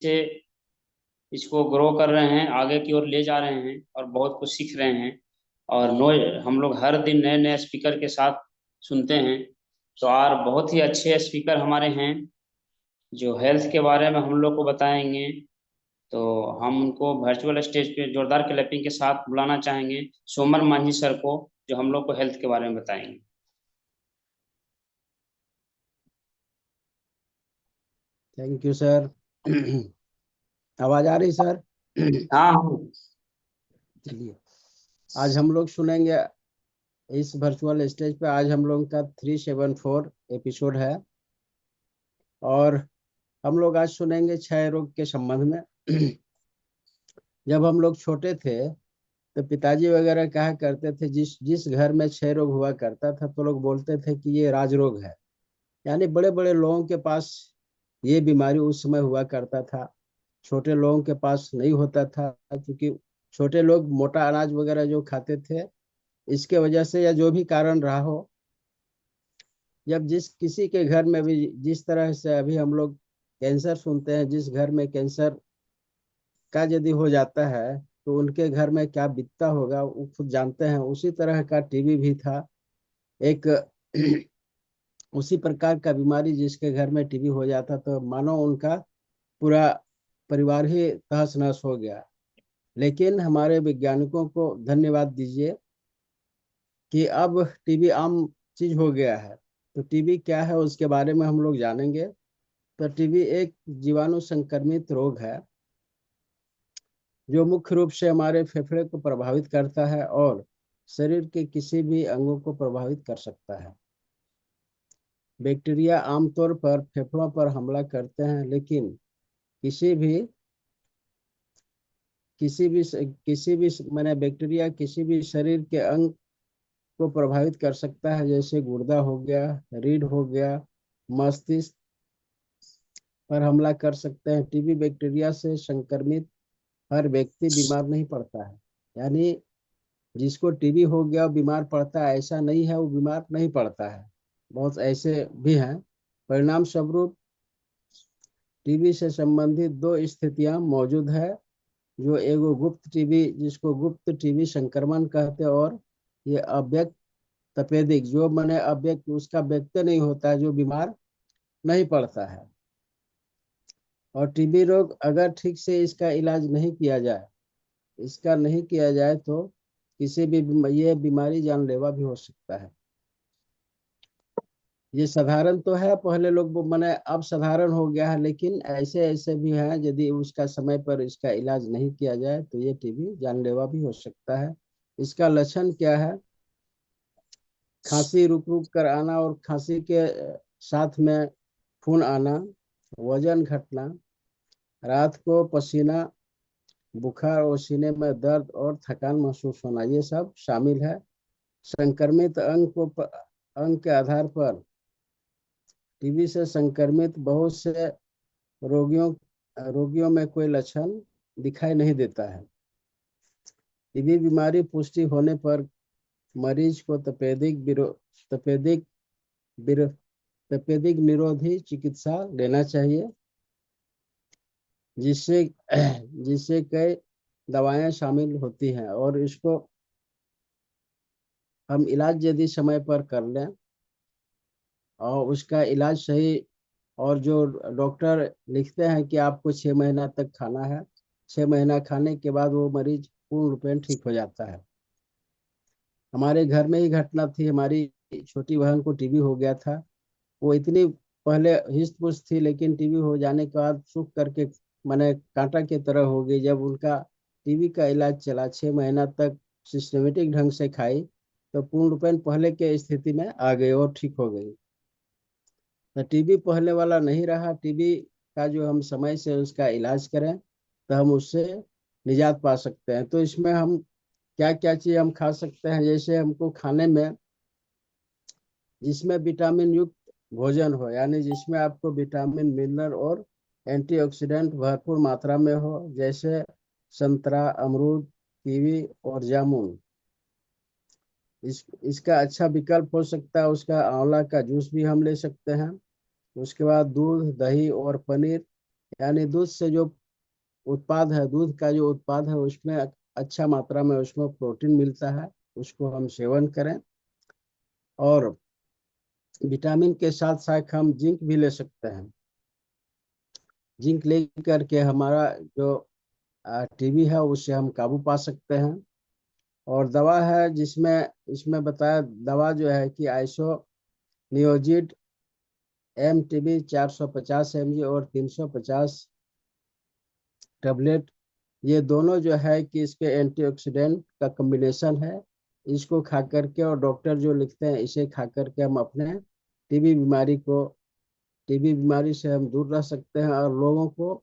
से इसको ग्रो कर रहे हैं, आगे की ओर ले जा रहे हैं और बहुत कुछ सीख रहे हैं। और नो, हम लोग हर दिन नए नए स्पीकर के साथ सुनते हैं। तो और बहुत ही अच्छे स्पीकर हमारे हैं जो हेल्थ के बारे में हम लोग को बताएंगे। तो हम उनको वर्चुअल स्टेज पे जोरदार क्लैपिंग के साथ बुलाना चाहेंगे, सोमन मांझी सर को, जो हम लोग को हेल्थ के बारे में बताएंगे। Thank you sir. आवाज आ रही सर? हाँ हाँ। चलिए, आज हम लोग सुनेंगे इस वर्चुअल स्टेज पे। आज हम लोग का 374 एपिसोड है और हम लोग आज सुनेंगे क्षय रोग के संबंध में। जब हम लोग छोटे थे तो पिताजी वगैरह कहा करते थे, जिस जिस घर में क्षय रोग हुआ करता था तो लोग बोलते थे कि ये राजरोग है। यानी बड़े बड़े लोगों के पास ये बीमारी उस समय हुआ करता था, छोटे लोगों के पास नहीं होता था, क्योंकि छोटे लोग मोटा अनाज वगैरह जो खाते थे, इसके वजह से या जो भी कारण रहा हो, जब जिस किसी के घर में भी जिस तरह से अभी हम लोग कैंसर सुनते हैं, जिस घर में कैंसर का यदि हो जाता है तो उनके घर में क्या बीतता होगा वो खुद जानते हैं। उसी तरह का टीबी भी था एक। उसी प्रकार का बीमारी जिसके घर में टीबी हो जाता तो मानो उनका पूरा परिवार ही तहस नहस हो गया। लेकिन हमारे वैज्ञानिकों को धन्यवाद दीजिए कि अब टीबी आम चीज हो गया है। तो टीबी क्या है उसके बारे में हम लोग जानेंगे। तो टीबी एक जीवाणु संक्रमित रोग है जो मुख्य रूप से हमारे फेफड़े को प्रभावित करता है और शरीर के किसी भी अंगों को प्रभावित कर सकता है। बैक्टीरिया आमतौर पर फेफड़ों पर हमला करते हैं, लेकिन किसी भी किसी भी माने बैक्टीरिया किसी भी शरीर के अंग को प्रभावित कर सकता है, जैसे गुर्दा हो गया, रीढ़ हो गया, मस्तिष्क पर हमला कर सकते हैं। टीबी बैक्टीरिया से संक्रमित हर व्यक्ति बीमार नहीं पड़ता है। यानी जिसको टीबी हो गया वो बीमार पड़ता है, ऐसा नहीं है, वो बीमार नहीं पड़ता है। बहुत ऐसे भी हैं। परिणाम स्वरूप टीबी से संबंधित दो स्थितियां मौजूद है, जो एगो गुप्त टीबी जिसको गुप्त टीबी संक्रमण कहते हैं, और ये अव्यक्त तपेदिक जो माने अव्यक्त उसका व्यक्त नहीं होता है, जो बीमार नहीं पड़ता है। और टीबी रोग अगर ठीक से इसका इलाज नहीं किया जाए, इसका नहीं किया जाए तो किसी भी ये बीमारी जानलेवा भी हो सकता है। ये साधारण तो है, पहले लोग माने अब साधारण हो गया है, लेकिन ऐसे ऐसे भी हैं यदि उसका समय पर इसका इलाज नहीं किया जाए तो ये टीबी जानलेवा भी हो सकता है। इसका लक्षण क्या है? खांसी रुक रुक कर आना और खांसी के साथ में खून आना, वजन घटना, रात को पसीना, बुखार और सीने में दर्द और थकान महसूस होना, ये सब शामिल है। संक्रमित अंग के आधार पर टीबी से संक्रमित बहुत से रोगियों रोगियों में कोई लक्षण दिखाई नहीं देता है। टीबी बीमारी पुष्टि होने पर मरीज को तपेदिक बिरो- तपेदिक निरोधी चिकित्सा लेना चाहिए, जिससे जिससे कई दवाएं शामिल होती हैं। और इसको हम इलाज यदि समय पर कर लें और उसका इलाज सही, और जो डॉक्टर लिखते हैं कि आपको 6 महीना तक खाना है, 6 महीना खाने के बाद वो मरीज पूर्ण रूपेण ठीक हो जाता है। हमारे घर में ही घटना थी, हमारी छोटी बहन को टीबी हो गया था। वो इतनी पहले हिस्ट पुस्ट थी, लेकिन टीबी हो जाने के बाद सूख करके माने कांटा की तरह हो गई। जब उनका टीबी का इलाज चला, 6 महीना तक सिस्टमेटिक ढंग से खाई, तो पूर्ण रूपेण पहले के स्थिति में आ गई और ठीक हो गई। तो टीबी पहले वाला नहीं रहा। टीबी का जो हम समय से उसका इलाज करें तो हम उससे निजात पा सकते हैं। तो इसमें हम क्या क्या चीज हम खा सकते हैं? जैसे हमको खाने में जिसमें विटामिन युक्त भोजन हो, यानी जिसमें आपको विटामिन, मिनरल और एंटीऑक्सीडेंट भरपूर मात्रा में हो, जैसे संतरा, अमरूद, कीवी और जामुन। इसका अच्छा विकल्प हो सकता है, उसका आंवला का जूस भी हम ले सकते हैं। उसके बाद दूध, दही और पनीर यानी दूध से जो उत्पाद है, दूध का जो उत्पाद है उसमें अच्छा मात्रा में उसमें प्रोटीन मिलता है, उसको हम सेवन करें। और विटामिन के साथ साथ हम जिंक भी ले सकते हैं। जिंक ले करके हमारा जो टीबी है उससे हम काबू पा सकते हैं। और दवा है जिसमें इसमें बताया, दवा जो है कि आइसो नियोजिड एम टीबी 450 mg और 350 टेबलेट, ये दोनों जो है कि इसके एंटीऑक्सीडेंट का कॉम्बिनेशन है। इसको खा करके और डॉक्टर जो लिखते हैं इसे खा करके हम अपने टीबी बीमारी को, टीबी बीमारी से हम दूर रह सकते हैं और लोगों को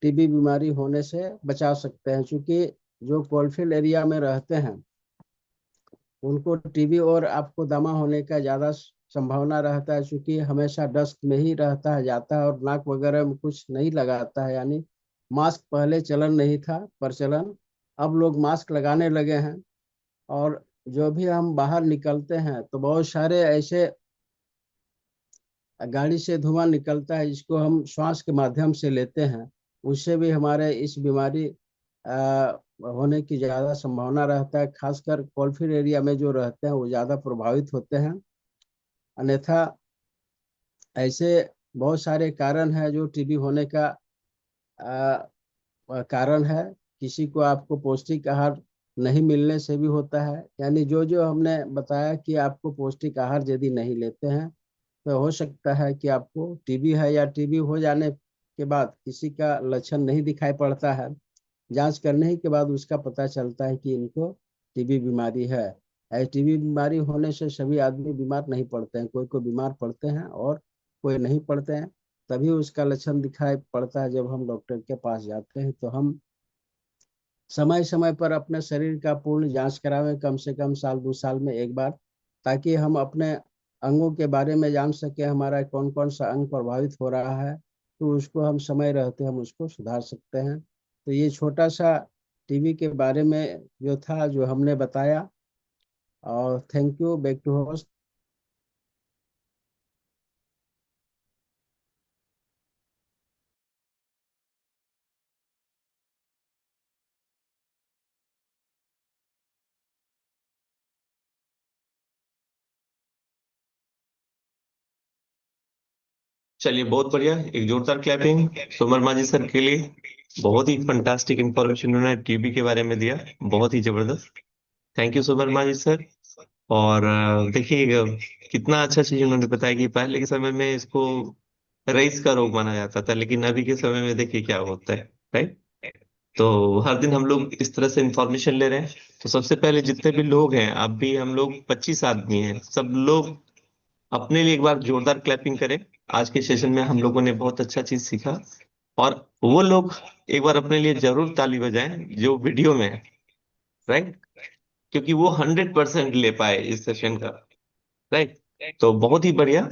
टीबी बीमारी होने से बचा सकते हैं। क्योंकि जो कोलफील्ड एरिया में रहते हैं उनको टीबी और आपको दमा होने का ज़्यादा संभावना रहता है, क्योंकि हमेशा डस्ट में ही रहता है, जाता है और नाक वगैरह में कुछ नहीं लगाता है। यानी मास्क पहले चलन नहीं था, प्रचलन, अब लोग मास्क लगाने लगे हैं। और जो भी हम बाहर निकलते हैं तो बहुत सारे ऐसे गाड़ी से धुआं निकलता है जिसको हम श्वास के माध्यम से लेते हैं, उससे भी हमारे इस बीमारी होने की ज़्यादा संभावना रहता है। खासकर कोलफील्ड एरिया में जो रहते हैं वो ज़्यादा प्रभावित होते हैं। अन्यथा ऐसे बहुत सारे कारण हैं जो टीबी होने का कारण है। किसी को आपको पौष्टिक आहार नहीं मिलने से भी होता है। यानी जो जो हमने बताया कि आपको पौष्टिक आहार यदि नहीं लेते हैं तो हो सकता है कि आपको टीबी है, या टीबी हो जाने के बाद किसी का लक्षण नहीं दिखाई पड़ता है, जांच करने ही के बाद उसका पता चलता है कि इनको टीबी बीमारी है। टीबी बीमारी होने से सभी आदमी बीमार नहीं पड़ते हैं, कोई कोई बीमार पड़ते हैं और कोई नहीं पड़ते हैं। तभी उसका लक्षण दिखाई पड़ता है जब हम डॉक्टर के पास जाते हैं। तो हम समय समय पर अपने शरीर का पूर्ण जांच करावें, कम से कम साल 2 साल में एक बार, ताकि हम अपने अंगों के बारे में जान सके, हमारा कौन कौन सा अंग प्रभावित हो रहा है, तो उसको हम समय रहते हम उसको सुधार सकते हैं। तो ये छोटा सा टीबी के बारे में जो था, जो हमने बताया। और thank you, back to host. चलिए, बहुत बढ़िया, एक जोरदार क्लैपिंग सुमरमा जी सर के लिए। बहुत ही फंटास्टिक इंफॉर्मेशन उन्होंने टीबी के बारे में दिया, बहुत ही जबरदस्त। थैंक यू सुमरमा जी सर। और देखिए कितना अच्छा चीज उन्होंने बताया कि पहले के समय में इसको रईस का रोग माना जाता था, लेकिन अभी के समय में देखिए क्या होता है, राइट। तो हर दिन हम लोग इस तरह से इंफॉर्मेशन ले रहे हैं। तो सबसे पहले जितने भी लोग हैं, अब भी हम लोग 25 आदमी हैं, सब लोग अपने लिए एक बार जोरदार क्लैपिंग करें। आज के सेशन में हम लोगों ने बहुत अच्छा चीज सीखा। और वो लोग एक बार अपने लिए जरूर ताली बजाएं जो वीडियो में है, राइट, क्योंकि वो 100% ले पाए इस सेशन का, राइट। तो बहुत ही बढ़िया।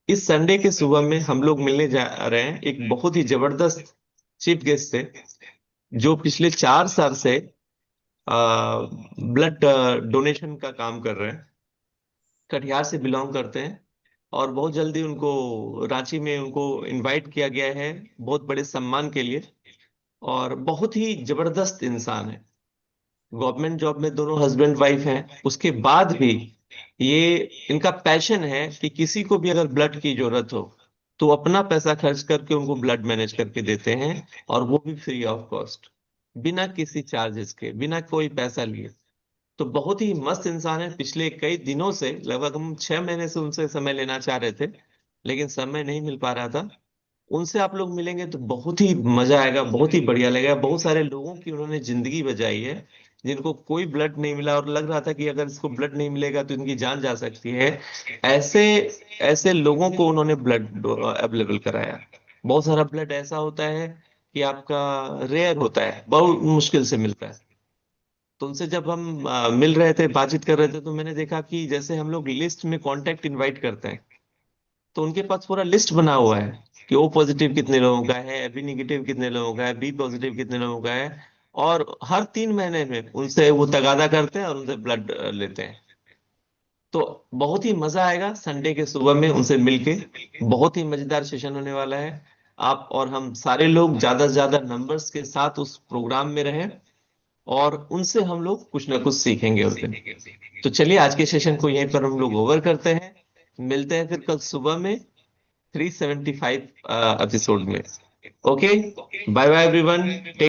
इस संडे के सुबह में हम लोग मिलने जा रहे हैं एक बहुत ही जबरदस्त चीफ गेस्ट से, जो पिछले 4 साल से ब्लड डोनेशन का काम कर रहे हैं, कटिहार से बिलोंग करते हैं। और बहुत जल्दी उनको रांची में उनको इनवाइट किया गया है बहुत बड़े सम्मान के लिए। और बहुत ही जबरदस्त इंसान है। गवर्नमेंट जॉब में दोनों हस्बैंड वाइफ हैं, उसके बाद भी ये इनका पैशन है कि किसी को भी अगर ब्लड की जरूरत हो तो अपना पैसा खर्च करके उनको ब्लड मैनेज करके देते हैं, और वो भी फ्री ऑफ कॉस्ट, बिना किसी चार्जेस के, बिना कोई पैसा लिए। तो बहुत ही मस्त इंसान है। पिछले कई दिनों से, लगभग हम 6 महीने से उनसे समय लेना चाह रहे थे, लेकिन समय नहीं मिल पा रहा था। उनसे आप लोग मिलेंगे तो बहुत ही मजा आएगा, बहुत ही बढ़िया लगेगा। बहुत सारे लोगों की उन्होंने जिंदगी बचाई है, जिनको कोई ब्लड नहीं मिला और लग रहा था कि अगर इसको ब्लड नहीं मिलेगा तो इनकी जान जा सकती है। ऐसे ऐसे लोगों को उन्होंने ब्लड अवेलेबल कराया। बहुत सारा ब्लड ऐसा होता है कि आपका रेयर होता है, बहुत मुश्किल से मिलता है। तो उनसे जब हम मिल रहे थे, बातचीत कर रहे थे, तो मैंने देखा कि जैसे हम लोग लिस्ट में कांटेक्ट इनवाइट करते हैं, तो उनके पास पूरा लिस्ट बना हुआ है कि ओ पॉजिटिव कितने लोगों का है, बी निगेटिव कितने लोगों का है, बी पॉजिटिव कितने लोगों का है। और हर 3 महीने में उनसे वो तगादा करते हैं और उनसे ब्लड लेते हैं। तो बहुत ही मजा आएगा संडे के सुबह में उनसे मिलके, बहुत ही मजेदार सेशन होने वाला है। आप और हम सारे लोग ज्यादा से ज्यादा नंबर्स के साथ उस प्रोग्राम में रहें और उनसे हम लोग कुछ ना कुछ सीखेंगे उस दिन। तो चलिए आज के सेशन को यहीं पर हम लोग ओवर करते हैं। मिलते हैं फिर कल सुबह में 375 एपिसोड में। Okay, bye bye everyone.